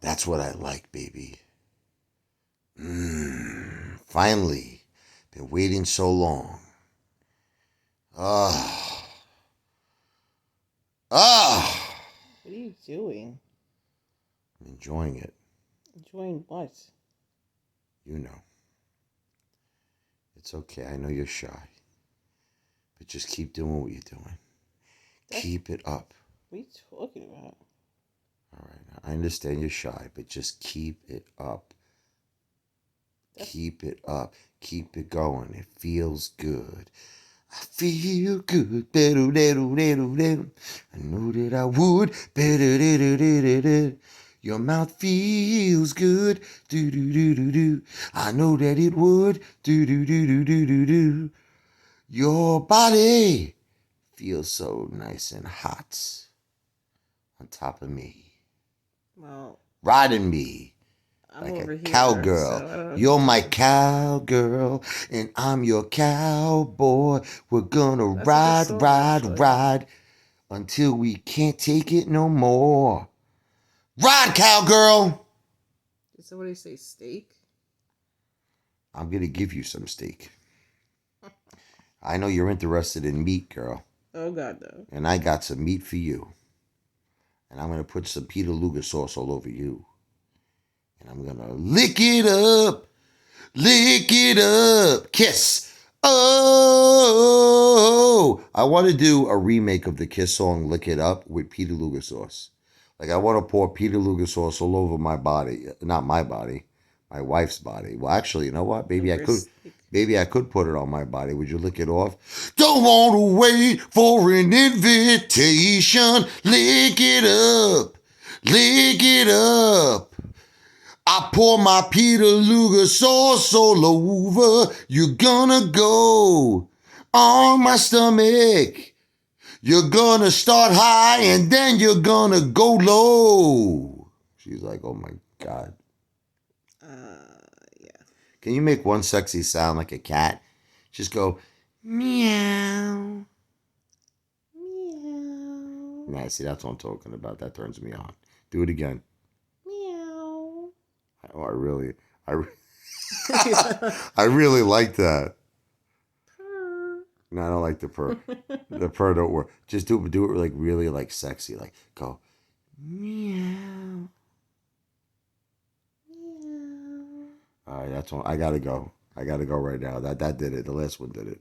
That's what I like, baby. Finally. Been waiting so long. Ah. Ah. What are you doing? I'm enjoying it. Enjoying what? You know. It's okay. I know you're shy. But just keep doing what you're doing. Keep it up. What are you talking about? All right. I understand you're shy, but just keep it up. Keep it up. Keep it going. It feels good. I feel good. I know that I would. Your mouth feels good. I know that it would. Your body feels so nice and hot on top of me. Well, Riding me. I'm Like a over here, cowgirl. so I don't know. You're my cowgirl, and I'm your cowboy. We're gonna That's a good ride, song, ride, actually. ride until we can't take it no more. Ride, cowgirl! Did somebody say steak? I'm gonna give you some steak. I know you're interested in meat, girl. Oh, God, no. And I got some meat for you. And I'm gonna put some Peter Luger sauce all over you. And I'm gonna lick it up. Lick it up. Kiss. Oh, I want to do a remake of the Kiss song Lick It Up with Peter Luger sauce. Like, I want to pour Peter Luger sauce all over my body. Not my body, my wife's body. Well, actually, you know what? Maybe I could put it on my body. Would you lick it off? Don't want to wait for an invitation. Lick it up. Lick it up. I pour my Peter Luger sauce all over. You're gonna go on my stomach. You're gonna start high and then you're gonna go low. She's like, oh my God. Yeah. Can you make one sexy sound like a cat? Just go, meow. Meow. Nah, see, that's what I'm talking about. That turns me on. Do it again. Meow. Oh, I really like that. Purr. No, I don't like the purr. The purr don't work. Just do it like really like sexy. Like go meow. Meow. All right, that's one. I gotta go. I gotta go right now. That did it. The last one did it.